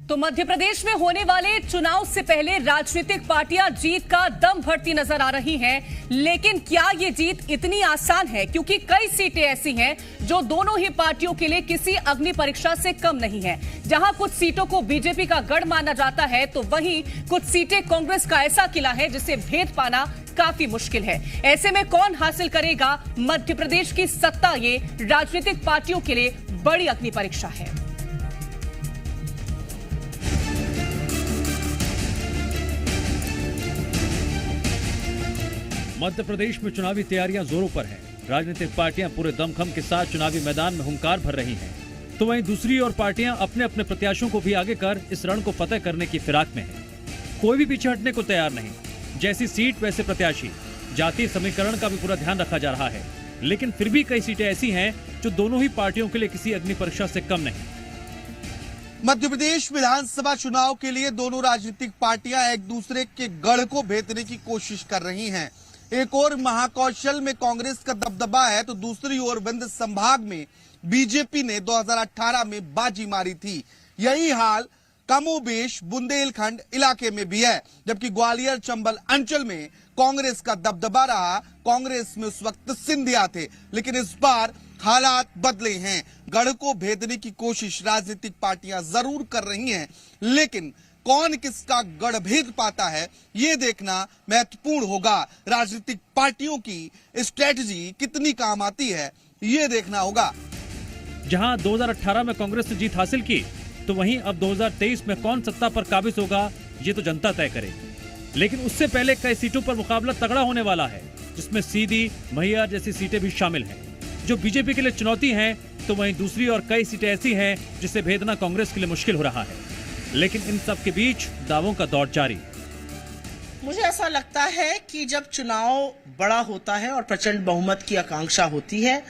तो मध्य प्रदेश में होने वाले चुनाव से पहले राजनीतिक पार्टियां जीत का दम भरती नजर आ रही हैं, लेकिन क्या ये जीत इतनी आसान है? क्योंकि कई सीटें ऐसी हैं जो दोनों ही पार्टियों के लिए किसी अग्नि परीक्षा से कम नहीं है। जहां कुछ सीटों को बीजेपी का गढ़ माना जाता है, तो वहीं कुछ सीटें कांग्रेस का ऐसा किला है जिसे भेद पाना काफी मुश्किल है। ऐसे में कौन हासिल करेगा मध्य प्रदेश की सत्ता, ये राजनीतिक पार्टियों के लिए बड़ी अग्नि परीक्षा है। मध्य प्रदेश में चुनावी तैयारियां जोरों पर हैं। राजनीतिक पार्टियां पूरे दमखम के साथ चुनावी मैदान में हुंकार भर रही हैं। तो वहीं दूसरी ओर पार्टियां अपने अपने प्रत्याशियों को भी आगे कर इस रण को फतेह करने की फिराक में हैं। कोई भी पीछे हटने को तैयार नहीं। जैसी सीट वैसे प्रत्याशी, जातीय समीकरण का भी पूरा ध्यान रखा जा रहा है। लेकिन फिर भी कई सीटें ऐसी हैं जो दोनों ही पार्टियों के लिए किसी अग्नि परीक्षा से कम नहीं। मध्य प्रदेश विधानसभा चुनाव के लिए दोनों राजनीतिक पार्टियां एक दूसरे के गढ़ को भेदने की कोशिश कर रही हैं। एक और महाकौशल में कांग्रेस का दबदबा है, तो दूसरी ओर विंध्य संभाग में बीजेपी ने 2018 में बाजी मारी थी। यही हाल कमोबेश बुंदेलखंड इलाके में भी है, जबकि ग्वालियर चंबल अंचल में कांग्रेस का दबदबा रहा। कांग्रेस में उस वक्त सिंधिया थे, लेकिन इस बार हालात बदले हैं। गढ़ को भेदने की कोशिश राजनीतिक पार्टियां जरूर कर रही हैं, लेकिन कौन किसका गढ़ भेद पाता है, ये देखना महत्वपूर्ण होगा। राजनीतिक पार्टियों की स्ट्रेटजी कितनी काम आती है, ये देखना होगा। जहां 2018 में कांग्रेस ने जीत हासिल की, तो वहीं अब 2023 में कौन सत्ता पर काबिज होगा, ये तो जनता तय करेगी। लेकिन उससे पहले कई सीटों पर मुकाबला तगड़ा होने वाला है, जिसमें सीधी, मैहर जैसी सीटें भी शामिल हैं, जो बीजेपी के लिए चुनौती हैं। तो वहीं दूसरी और कई सीटें ऐसी हैं जिसे भेदना कांग्रेस के लिए मुश्किल हो रहा है। लेकिन इन सब के बीच दावों का दौर जारी। मुझे ऐसा लगता है कि जब चुनाव बड़ा होता है और प्रचंड बहुमत की आकांक्षा होती है,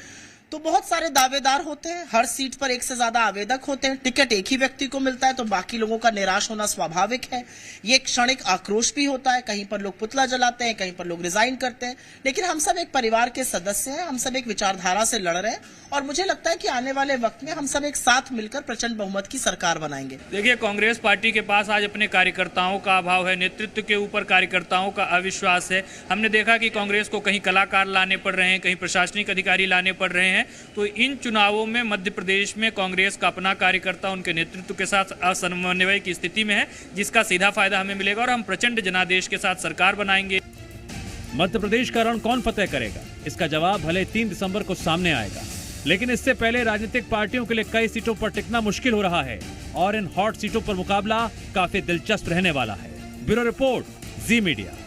तो बहुत सारे दावेदार होते हैं। हर सीट पर एक से ज्यादा आवेदक होते हैं। टिकट एक ही व्यक्ति को मिलता है, तो बाकी लोगों का निराश होना स्वाभाविक है। ये क्षणिक आक्रोश भी होता है। कहीं पर लोग पुतला जलाते हैं, कहीं पर लोग रिजाइन करते हैं। लेकिन हम सब एक परिवार के सदस्य हैं, हम सब एक विचारधारा से लड़ रहे हैं, और मुझे लगता है कि आने वाले वक्त में हम सब एक साथ मिलकर प्रचंड बहुमत की सरकार बनाएंगे। देखिए, कांग्रेस पार्टी के पास आज अपने कार्यकर्ताओं का अभाव है, नेतृत्व के ऊपर कार्यकर्ताओं का अविश्वास है। हमने देखा कि कांग्रेस को कहीं कलाकार लाने पड़ रहे हैं, कहीं प्रशासनिक अधिकारी लाने पड़ रहे हैं। तो इन चुनावों में मध्य प्रदेश में कांग्रेस का अपना कार्यकर्ता उनके नेतृत्व के साथ असमन्वय की स्थिति में है, जिसका सीधा फायदा हमें मिलेगा और हम प्रचंड जनादेश के साथ सरकार बनाएंगे। मध्य प्रदेश का रण कौन फतेह करेगा, इसका जवाब भले 3 दिसंबर को सामने आएगा। लेकिन इससे पहले राजनीतिक पार्टियों के लिए कई सीटों पर टिकना मुश्किल हो रहा है, और इन हॉट सीटों पर मुकाबला काफी दिलचस्प रहने वाला है। ब्यूरो रिपोर्ट, जी मीडिया।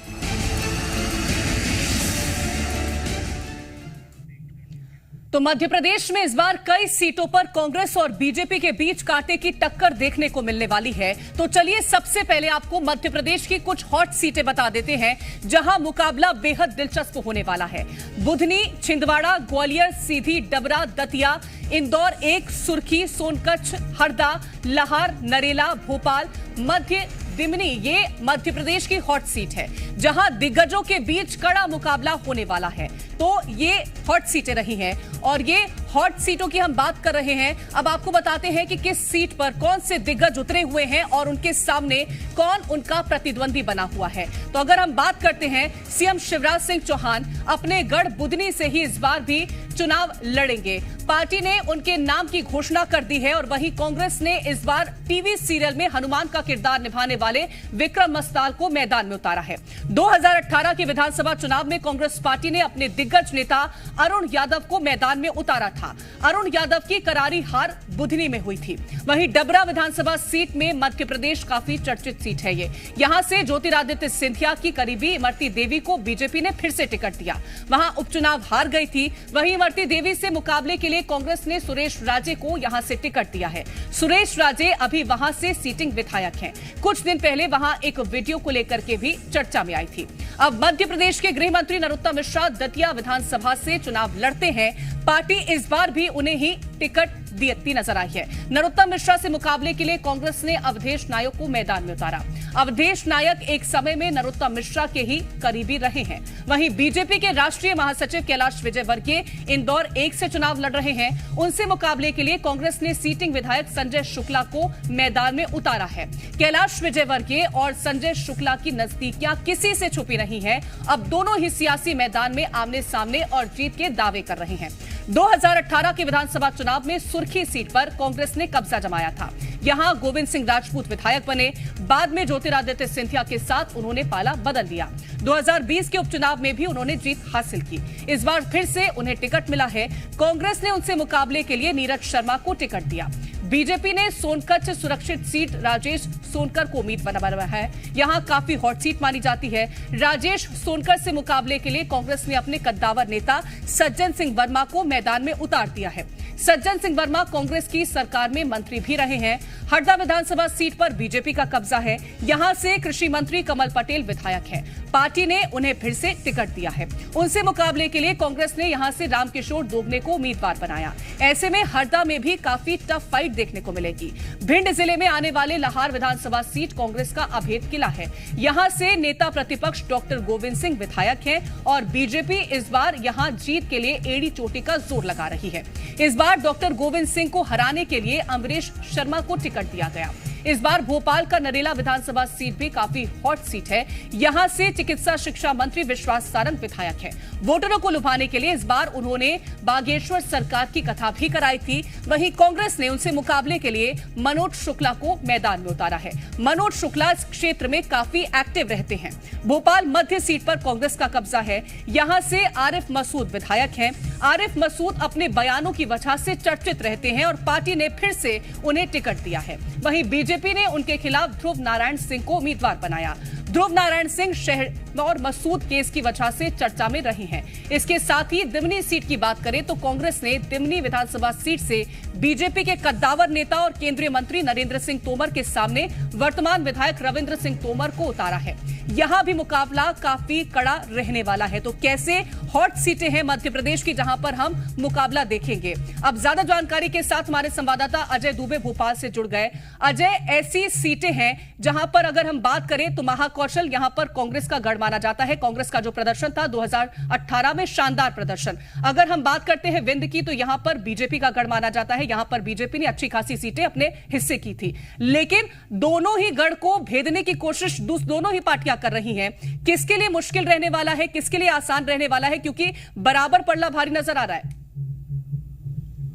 तो मध्य प्रदेश में इस बार कई सीटों पर कांग्रेस और बीजेपी के बीच कांटे की टक्कर देखने को मिलने वाली है। तो चलिए सबसे पहले आपको मध्य प्रदेश की कुछ हॉट सीटें बता देते हैं, जहां मुकाबला बेहद दिलचस्प होने वाला है। बुधनी, छिंदवाड़ा, ग्वालियर, सीधी, डबरा, दतिया, इंदौर 1, सुर्खी, सोनकच्छ, हरदा, लाहौर, नरेला, भोपाल, मध्य दिमनी, ये मध्य प्रदेश की हॉट सीट है, जहां दिग्गजों के बीच कड़ा मुकाबला होने वाला है। तो ये हॉट सीटें रही हैं, और ये हॉट सीटों की हम बात कर रहे हैं। अब आपको बताते हैं कि किस सीट पर कौन से दिग्गज उतरे हुए हैं और उनके सामने कौन उनका प्रतिद्वंदी बना हुआ है। तो अगर हम बात करते हैं, सीएम शिवराज सिंह चौहान अपने गढ़ बुधनी से ही इस बार भी चुनाव लड़ेंगे। पार्टी ने उनके नाम की घोषणा कर दी है, और वहीं कांग्रेस ने इस बार टीवी सीरियल में हनुमान का किरदार निभाने वाले विक्रम मस्ताल को मैदान में उतारा है। 2018 के विधानसभा चुनाव में कांग्रेस पार्टी ने अपने दिग्गज नेता अरुण यादव को मैदान में उतारा था। अरुण यादव की करारी हार बुधनी में हुई थी। वहीं डबरा विधानसभा सीट में मध्य प्रदेश काफी चर्चित सीट है ये। यहां से ज्योतिरादित्य सिंधिया की करीबी इमरती देवी को बीजेपी ने फिर से टिकट दिया। वहां उपचुनाव हार गई थी। वहीं इमरती देवी से मुकाबले के लिए कांग्रेस ने सुरेश राजे को यहां से टिकट दिया है। सुरेश राजे अभी वहां से सीटिंग विधायक हैं। कुछ दिन पहले वहां एक वीडियो को लेकर के भी चर्चा में आई थी। अब मध्य प्रदेश के गृह मंत्री नरोत्तम मिश्रा दतिया विधानसभा से चुनाव लड़ते हैं। पार्टी इस बार भी उन्हें ही टिकट दिखती नजर आई है। नरोत्तम मिश्रा से मुकाबले के लिए कांग्रेस ने अवधेश नायक को मैदान में उतारा। अवधेश नायक एक समय में नरोत्तम मिश्रा के ही करीबी रहे हैं। वहीं बीजेपी के राष्ट्रीय महासचिव कैलाश विजयवर्गीय इंदौर 1 से चुनाव लड़ रहे हैं। उनसे मुकाबले के लिए कांग्रेस ने सीटिंग विधायक संजय शुक्ला को मैदान में उतारा है। कैलाश विजयवर्गीय और संजय शुक्ला की नजदीकियां किसी से छुपी नहीं है। अब दोनों ही सियासी मैदान में आमने सामने और जीत के दावे कर रहे हैं। 2018 के विधानसभा चुनाव में सुर्खी सीट पर कांग्रेस ने कब्जा जमाया था। यहां गोविंद सिंह राजपूत विधायक बने। बाद में ज्योतिरादित्य सिंधिया के साथ उन्होंने पाला बदल दिया। 2020 के उपचुनाव में भी उन्होंने जीत हासिल की। इस बार फिर से उन्हें टिकट मिला है। कांग्रेस ने उनसे मुकाबले के लिए नीरज शर्मा को टिकट दिया। बीजेपी ने सोनकच्छ सुरक्षित सीट राजेश सोनकर को उम्मीदवार बनाया है। यहां काफी हॉट सीट मानी जाती है। राजेश सोनकर से मुकाबले के लिए कांग्रेस ने अपने कद्दावर नेता सज्जन सिंह वर्मा को मैदान में उतार दिया है। सज्जन सिंह वर्मा कांग्रेस की सरकार में मंत्री भी रहे हैं। हरदा विधानसभा सीट पर बीजेपी का कब्जा है। यहां से कृषि मंत्री कमल पटेल विधायक हैं। पार्टी ने उन्हें फिर से टिकट दिया है। उनसे मुकाबले के लिए कांग्रेस ने यहां से रामकिशोर दोगने को उम्मीदवार बनाया। ऐसे में हरदा में भी काफी टफ फाइट देखने को मिलेगी। भिंड जिले में आने वाले लाहार विधानसभा सीट कांग्रेस का अभेद किला है। यहां से नेता प्रतिपक्ष डॉक्टर गोविंद सिंह विधायक हैं और बीजेपी इस बार यहां जीत के लिए एड़ी चोटी का जोर लगा रही है। इस बार डॉक्टर गोविंद सिंह को हराने के लिए अमरीश शर्मा को टिकट दिया गया। इस बार भोपाल का नरेला विधानसभा सीट भी काफी हॉट सीट है। यहां से चिकित्सा शिक्षा मंत्री विश्वास सारंग विधायक हैं। वोटरों को लुभाने के लिए इस बार उन्होंने बागेश्वर सरकार की कथा भी कराई थी। वहीं कांग्रेस ने उनसे मुकाबले के लिए मनोज शुक्ला को मैदान में उतारा है। मनोज शुक्ला इस क्षेत्र में काफी एक्टिव रहते हैं। भोपाल मध्य सीट पर कांग्रेस का कब्जा है। यहां से आरिफ मसूद विधायक हैं। आरिफ मसूद अपने बयानों की वजह से चर्चित रहते हैं और पार्टी ने फिर से उन्हें टिकट दिया है। वहीं बीजेपी ने उनके खिलाफ ध्रुव नारायण सिंह को उम्मीदवार बनाया। ध्रुव नारायण सिंह शहर और मसूद केस की वजह से चर्चा में रहे हैं। इसके साथ ही दिमनी सीट की बात करें तो कांग्रेस ने दिमनी विधानसभा सीट से बीजेपी के कद्दावर नेता और केंद्रीय मंत्री नरेंद्र सिंह तोमर के सामने वर्तमान विधायक रविंद्र सिंह तोमर को उतारा है। यहां भी मुकाबला काफी कड़ा रहने वाला है। तो कैसे हॉट सीटें हैं मध्य प्रदेश की जहां पर हम मुकाबला देखेंगे। अब ज्यादा जानकारी के साथ हमारे संवाददाता अजय दुबे भोपाल से जुड़ गए। अजय, ऐसी सीटें हैं जहां पर अगर हम बात करें तो महाकौशल यहां पर कांग्रेस का गढ़ माना जाता है। कांग्रेस का जो प्रदर्शन था 2018 में शानदार प्रदर्शन। अगर हम बात करते हैं विंध्य की तो यहां पर बीजेपी का गढ़ माना जाता है। यहां पर बीजेपी ने अच्छी खासी सीटें अपने हिस्से की थी, लेकिन दोनों ही गढ़ को भेदने की कोशिश दोनों ही पार्टियां कर रही हैं। किसके लिए मुश्किल रहने वाला है, किसके लिए आसान रहने वाला है, क्योंकि बराबर पड़ना भारी नजर आ रहा है।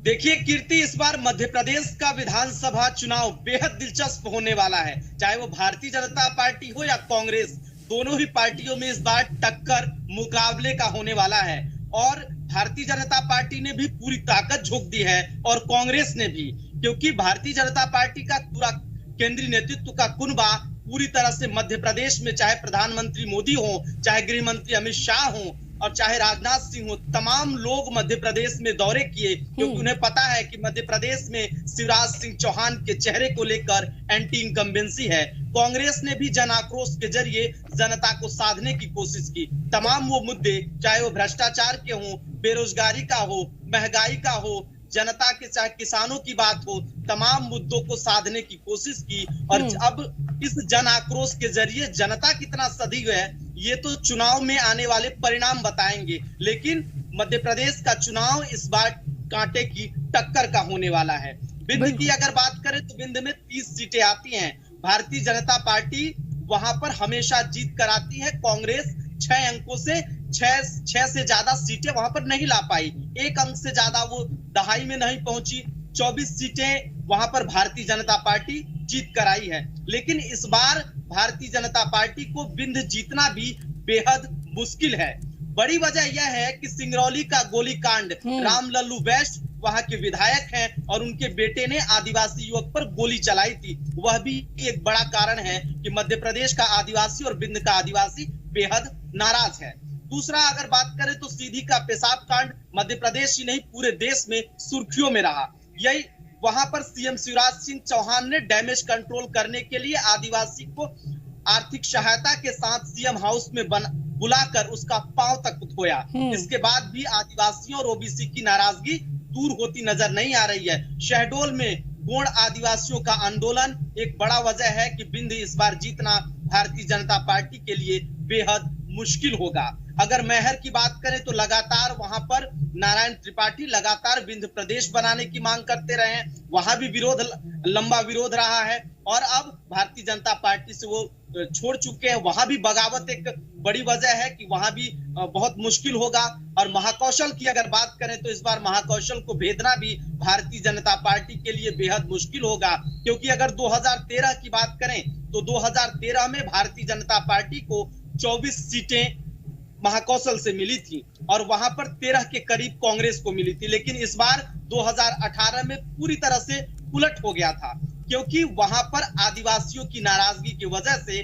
देखिए कीर्ति, इस बार मध्य प्रदेश का विधानसभा चुनाव बेहद दिलचस्प होने वाला है। चाहे वो भारतीय जनता पार्टी हो या कांग्रेस, दोनों ही पार्टियों में इस बार टक्कर मुकाबले का होने वाला है। और भारतीय जनता पार्टी ने भी पूरी ताकत झोंक दी है और कांग्रेस ने भी, क्योंकि भारतीय जनता पार्टी का पूरा केंद्रीय नेतृत्व का कुनबा पूरी तरह से मध्य प्रदेश में, चाहे प्रधानमंत्री मोदी हो, चाहे गृह मंत्री अमित शाह हो और चाहे राजनाथ सिंह हो, तमाम लोग मध्य प्रदेश में दौरे किए, क्योंकि उन्हें पता है कि मध्य प्रदेश में शिवराज सिंह चौहान के चेहरे को लेकर एंटी इनकम्बेंसी है। कांग्रेस ने भी जन आक्रोश के जरिए जनता को साधने की कोशिश की। तमाम वो मुद्दे, चाहे वो भ्रष्टाचार के हो, बेरोजगारी का हो, महंगाई का हो, जनता के चाहे किसानों की बात हो, तमाम मुद्दों को साधने की कोशिश की। और अब इस जन आक्रोश के जरिए जनता कितना सजग है ये तो चुनाव में आने वाले परिणाम बताएंगे। लेकिन मध्य प्रदेश का चुनाव इस बार कांटे की टक्कर का होने वाला है। विंध्य की अगर बात करें तो विंध्य में 30 सीटें आती हैं। भारतीय जनता पार्टी वहां पर हमेशा जीत कराती है। कांग्रेस 6 अंकों से 6 से ज्यादा सीटें वहां पर नहीं ला पाई। 1 अंक से ज्यादा वो दहाई में नहीं पहुंची। 24 सीटें वहां पर भारतीय जनता पार्टी जीत कराई है। लेकिन इस बार भारतीय जनता पार्टी को विंध्य जीतना भी बेहद मुश्किल है। बड़ी वजह यह है कि सिंगरौली का गोलीकांड, राम लल्लू वैश्य वहां के विधायक हैं और उनके बेटे ने आदिवासी युवक पर गोली चलाई थी। वह भी एक बड़ा कारण है कि मध्य प्रदेश का आदिवासी और विंध्य का आदिवासी बेहद नाराज है। दूसरा अगर बात करें तो सीधी का पेशाब कांड मध्य प्रदेश ही नहीं पूरे देश में सुर्खियों में रहा। यही वहां पर सीएम शिवराज सिंह चौहान ने डैमेज कंट्रोल करने के लिए आदिवासी को आर्थिक सहायता के साथ सीएम हाउस में बुलाकर उसका पांव तक धोया। इसके बाद भी आदिवासियों और ओबीसी की नाराजगी दूर होती नजर नहीं आ रही है। शहडोल में गोंड आदिवासियों का आंदोलन एक बड़ा वजह है कि बिंद इस बार जीतना भारतीय जनता पार्टी के लिए बेहद मुश्किल होगा। अगर मैहर की बात करें तो लगातार वहां पर नारायण त्रिपाठी लगातार विंध्य प्रदेश बनाने की मांग करते रहे हैं, वहां भी लंबा विरोध रहा है और अब भारतीय जनता पार्टी से वो छोड़ चुके हैं। वहां भी बगावत एक बड़ी वजह है कि वहां भी बहुत मुश्किल होगा। और महाकौशल की अगर बात करें तो इस बार महाकौशल को भेदना भी भारतीय जनता पार्टी के लिए बेहद मुश्किल होगा, क्योंकि अगर 2013 की बात करें तो 2013 में भारतीय जनता पार्टी को 24 सीटें महाकौशल से मिली थी और वहां पर 13 के करीब कांग्रेस को मिली थी। लेकिन इस बार 2018 में पूरी तरह से उलट हो गया था, क्योंकि वहां पर आदिवासियों की नाराजगी की वजह से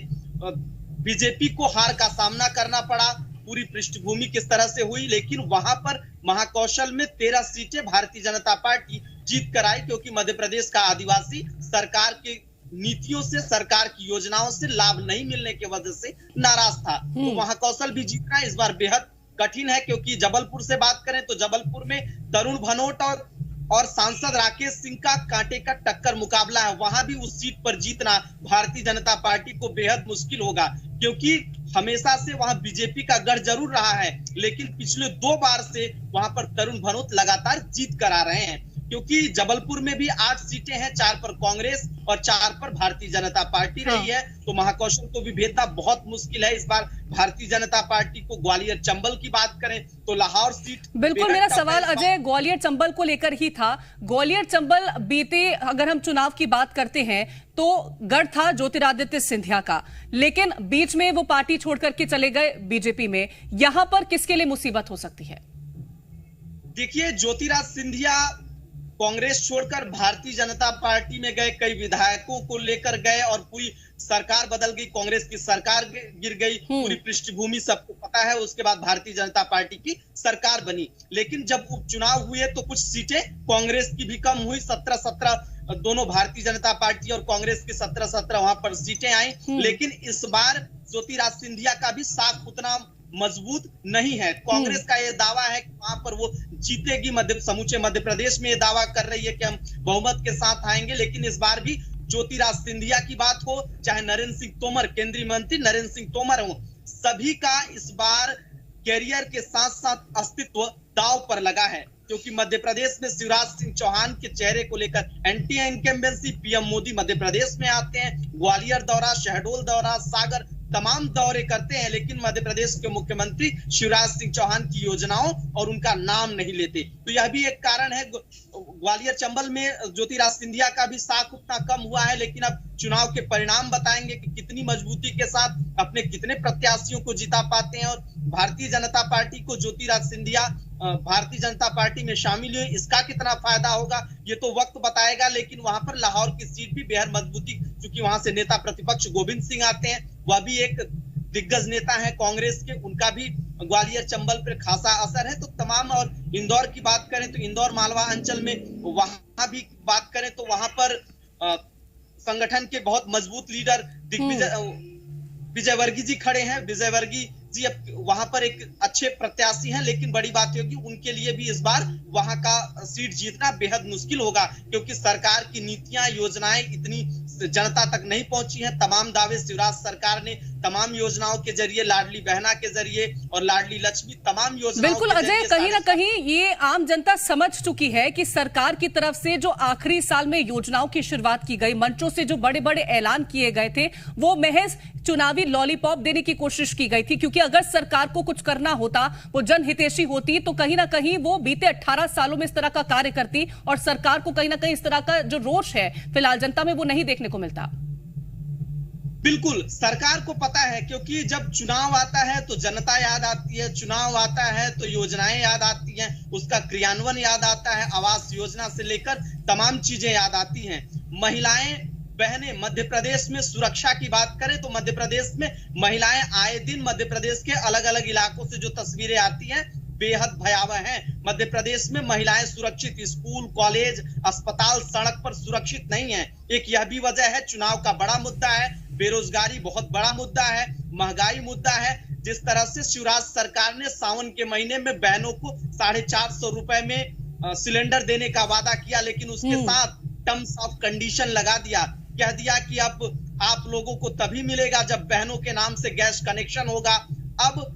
बीजेपी को हार का सामना करना पड़ा। पूरी पृष्ठभूमि किस तरह से हुई, लेकिन वहां पर महाकौशल में 13 सीटें भारतीय जनता पार्टी जीत कर आई, क्योंकि मध्य प्रदेश का आदिवासी सरकार के नीतियों से, सरकार की योजनाओं से लाभ नहीं मिलने की वजह से नाराज था। तो महाकौशल भी जीतना इस बार बेहद कठिन है, क्योंकि जबलपुर से बात करें तो जबलपुर में तरुण भनोट और सांसद राकेश सिंह का कांटे का टक्कर मुकाबला है। वहां भी उस सीट पर जीतना भारतीय जनता पार्टी को बेहद मुश्किल होगा, क्योंकि हमेशा से वहां बीजेपी का गढ़ जरूर रहा है, लेकिन पिछले 2 बार से वहां पर तरुण भनोट लगातार जीत कर आ रहे हैं। क्योंकि जबलपुर में भी 8 सीटें हैं, 4 पर कांग्रेस और 4 पर भारतीय जनता पार्टी रही है। तो महाकौशल को भी भेदना बहुत मुश्किल है इस बार भारतीय जनता पार्टी को। ग्वालियर चंबल की बात करें तो लाहौर सीट बिल्कुल, मेरा सवाल अजय ग्वालियर चंबल को लेकर ही था। ग्वालियर चंबल बीते अगर हम चुनाव की बात करते हैं तो गढ़ था ज्योतिरादित्य सिंधिया का, लेकिन बीच में वो पार्टी छोड़ करके चले गए बीजेपी में। यहां पर किसके लिए मुसीबत हो सकती है? देखिए, ज्योतिरादित्य सिंधिया कांग्रेस छोड़कर भारतीय जनता पार्टी में गए, कई विधायकों को लेकर गए और पूरी सरकार बदल गई, कांग्रेस की सरकार गिर गई। पूरी पृष्ठभूमि सबको पता है। उसके बाद भारतीय जनता पार्टी की सरकार बनी, लेकिन जब उपचुनाव हुए तो कुछ सीटें कांग्रेस की भी कम हुई। 17-17 दोनों भारतीय जनता पार्टी और कांग्रेस की 17-17 वहां पर सीटें आई। लेकिन इस बार ज्योतिरादित्य सिंधिया का भी साख उतना मजबूत नहीं है। कांग्रेस का यह दावा है कि वहां पर वो जीतेगी, समूचे मध्य प्रदेश में ये दावा कर रही है कि हम बहुमत के साथ आएंगे। लेकिन इस बार भी ज्योतिरादित्य सिंधिया की बात हो, चाहे नरेंद्र सिंह तोमर, केंद्रीय मंत्री नरेंद्र सिंह तोमर हो, सभी का इस बार कैरियर के साथ साथ अस्तित्व दांव पर लगा है, क्योंकि मध्य प्रदेश में शिवराज सिंह चौहान के चेहरे को लेकर anti incumbency PM Modi Madhya Pradesh में आते हैं। ग्वालियर दौरा, शहडोल दौरा, सागर तमाम दौरे करते हैं, लेकिन मध्य प्रदेश के मुख्यमंत्री शिवराज सिंह चौहान की योजनाओं और उनका नाम नहीं लेते। तो यह भी एक कारण है। ग्वालियर चंबल में ज्योतिरादित्य सिंधिया का भी साख उतना कम हुआ है, लेकिन अब चुनाव के परिणाम बताएंगे कि कितनी मजबूती के साथ अपने कितने प्रत्याशियों को जिता पाते हैं। और भारतीय जनता पार्टी को ज्योतिरादित्य सिंधिया भारतीय जनता पार्टी में शामिल हुए, इसका कितना फायदा होगा ये तो वक्त बताएगा। लेकिन वहां पर लाहौर की सीट भी बेहद मजबूती, क्योंकि वहां से नेता प्रतिपक्ष गोविंद सिंह आते हैं, वह भी एक दिग्गज नेता है कांग्रेस के, उनका भी ग्वालियर चंबल पर खासा असर है। तो तमाम, और इंदौर की बात करें तो इंदौर मालवा अंचल में वहां भी बात करें तो वहां पर संगठन के बहुत मजबूत लीडर विजयवर्गीय जी खड़े हैं। विजयवर्गीय जी अब वहां पर एक अच्छे प्रत्याशी हैं, लेकिन बड़ी बात होगी उनके लिए भी इस बार वहां का सीट जीतना बेहद मुश्किल होगा, क्योंकि सरकार की नीतियां, योजनाएं इतनी जनता तक नहीं पहुंची हैं। तमाम दावे शिवराज सरकार ने तमाम योजनाओं के जरिए, लाडली बहना के जरिए और लाडली लक्ष्मी, तमाम योजनाओं बिल्कुल अजय, कहीं ना कहीं ये आम जनता समझ चुकी है कि सरकार की तरफ से जो आखिरी साल में योजनाओं की शुरुआत की गई, मंचों से जो बड़े बड़े ऐलान किए गए थे, वो महज चुनावी लॉलीपॉप देने की कोशिश की गई थी। क्योंकि अगर सरकार को कुछ करना होता, वो जनहितैषी होती, तो कहीं ना कहीं वो बीते 18 सालों में इस तरह का कार्य करती, और सरकार को कहीं ना कहीं इस तरह का जो रोष है फिलहाल जनता में, वो नहीं देखने को मिलता। बिल्कुल, सरकार को पता है, क्योंकि जब चुनाव आता है तो जनता याद आती है, चुनाव आता है तो योजनाएं याद आती हैं, उसका क्रियान्वयन याद आता है, आवास योजना से लेकर तमाम चीजें याद आती हैं। महिलाएं बहनें, मध्य प्रदेश में सुरक्षा की बात करें तो मध्य प्रदेश में महिलाएं आए दिन मध्य प्रदेश के अलग अलग इलाकों से जो तस्वीरें आती हैं बेहद भयावह हैं। मध्य प्रदेश में महिलाएं सुरक्षित, स्कूल, कॉलेज, अस्पताल, सड़क पर सुरक्षित नहीं है। एक यह भी वजह है, चुनाव का बड़ा मुद्दा है, बेरोजगारी बहुत बड़ा मुद्दा है, महंगाई मुद्दा है। जिस तरह से शिवराज सरकार ने सावन के महीने में बहनों को 450 रुपए में सिलेंडर देने का वादा किया, लेकिन उसके साथ टर्म्स ऑफ कंडीशन लगा दिया, कह दिया कि अब आप लोगों को तभी मिलेगा जब बहनों के नाम से गैस कनेक्शन होगा। अब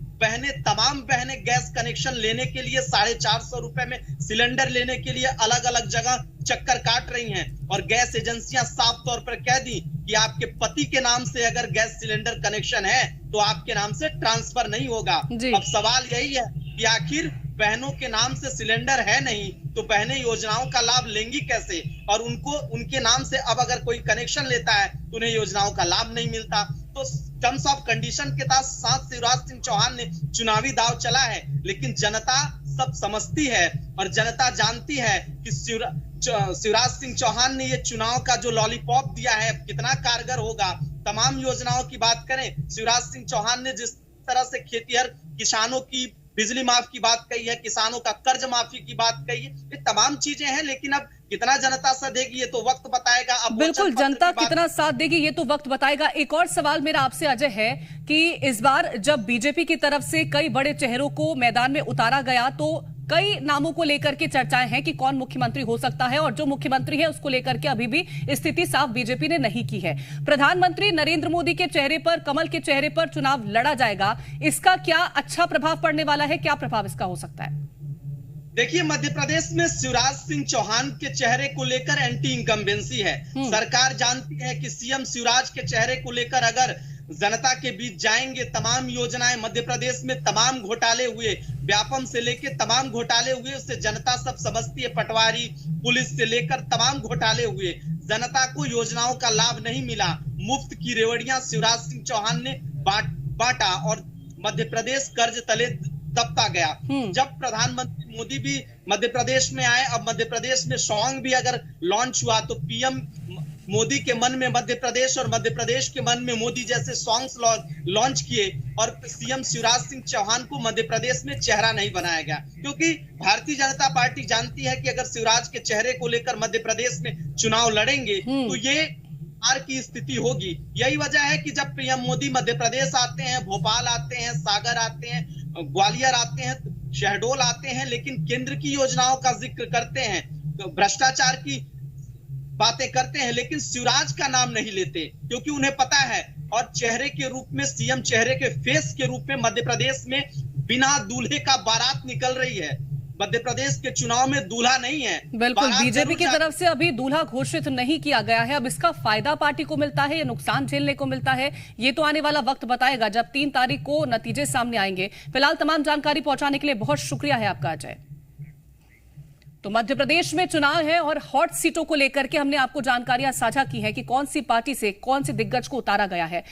तमाम बहनें गैस कनेक्शन लेने के लिए 450 रुपए में सिलेंडर लेने के लिए अलग अलग जगह चक्कर काट रही हैं, और गैस एजेंसियां साफ तौर पर कह दी कि आपके पति के नाम से अगर गैस सिलेंडर कनेक्शन है तो आपके नाम से ट्रांसफर नहीं होगा। अब सवाल यही है कि आखिर बहनों के नाम से सिलेंडर है नहीं तो बहनें योजनाओं का लाभ लेंगी कैसे, और उनके नाम से अब अगर कोई कनेक्शन लेता है तो उन्हें योजनाओं का लाभ नहीं मिलता। तो टर्म्स ऑफ कंडीशन के साथ शिवराज सिंह चौहान ने चुनावी दाव चला है, लेकिन जनता सब समझती है और जनता जानती है कि शिवराज सिंह चौहान ने ये चुनाव का जो लॉलीपॉप दिया है कितना कारगर होगा। तमाम योजनाओं की बात करें, शिवराज सिंह चौहान ने जिस तरह से खेतीहर किसानों की बिजली माफ की बात कही है, किसानों का कर्ज माफी की बात कही है, ये तमाम चीजें हैं, लेकिन अब कितना जनता साथ देगी ये तो वक्त बताएगा। अब बिल्कुल, जनता कितना साथ देगी ये तो वक्त बताएगा। एक और सवाल मेरा आपसे अजय है कि इस बार जब बीजेपी की तरफ से कई बड़े चेहरों को मैदान में उतारा गया तो कई नामों को लेकर के चर्चाएं हैं कि कौन मुख्यमंत्री हो सकता है, और जो मुख्यमंत्री है उसको लेकर के अभी भी स्थिति साफ बीजेपी ने नहीं की है। प्रधानमंत्री नरेंद्र मोदी के चेहरे पर, कमल के चेहरे पर चुनाव लड़ा जाएगा, इसका क्या अच्छा प्रभाव पड़ने वाला है? क्या प्रभाव इसका हो सकता है? देखिए, मध्य प्रदेश में शिवराज सिंह चौहान के चेहरे को लेकर एंटी इनकम्बेंसी है। सरकार जानती है कि सीएम शिवराज के चेहरे को लेकर अगर जनता के बीच जाएंगे, तमाम योजनाएं मध्य प्रदेश में तमाम घोटाले हुए, व्यापम से लेकर तमाम घोटाले हुए, उससे जनता सब समझती है। पटवारी, पुलिस से लेकर तमाम घोटाले हुए, जनता को योजनाओं का लाभ नहीं मिला। मुफ्त की रेवड़ियां शिवराज सिंह चौहान ने बांटा और मध्य प्रदेश कर्ज तले दबता गया। जब प्रधानमंत्री मोदी भी मध्य प्रदेश में आए, अब मध्य प्रदेश में सॉन्ग भी अगर लॉन्च हुआ तो पीएम मोदी के मन में मध्य प्रदेश और मध्य प्रदेश के मन में मोदी जैसे सॉन्ग्स लॉन्च किए, और सीएम शिवराज सिंह चौहान को मध्य प्रदेश में चेहरा नहीं बनाया गया, क्योंकि भारतीय जनता पार्टी जानती है कि अगर शिवराज के चेहरे को लेकर मध्य प्रदेश में चुनाव लड़ेंगे तो ये हार की स्थिति होगी। यही वजह है कि जब पीएम मोदी मध्य प्रदेश आते हैं, भोपाल आते हैं, सागर आते हैं, ग्वालियर आते हैं, शहडोल आते हैं, लेकिन केंद्र की योजनाओं का जिक्र करते हैं, तो भ्रष्टाचार की बातें करते हैं, लेकिन शिवराज का नाम नहीं लेते, क्योंकि उन्हें पता है। और चेहरे के रूप में, सीएम चेहरे के फेस के रूप में मध्य प्रदेश में बिना दूल्हे का बारात निकल रही है। मध्य प्रदेश के चुनाव में दूल्हा नहीं है। बिल्कुल, बीजेपी की तरफ से अभी दूल्हा घोषित नहीं किया गया है। अब इसका फायदा पार्टी को मिलता है या नुकसान झेलने को मिलता है, ये तो आने वाला वक्त बताएगा जब 3 तारीख को नतीजे सामने आएंगे। फिलहाल तमाम जानकारी पहुंचाने के लिए बहुत शुक्रिया है आपका अजय। तो मध्य प्रदेश में चुनाव है और हॉट सीटों को लेकर के हमने आपको जानकारियां साझा की हैं कि कौन सी पार्टी से कौन से दिग्गज को उतारा गया है।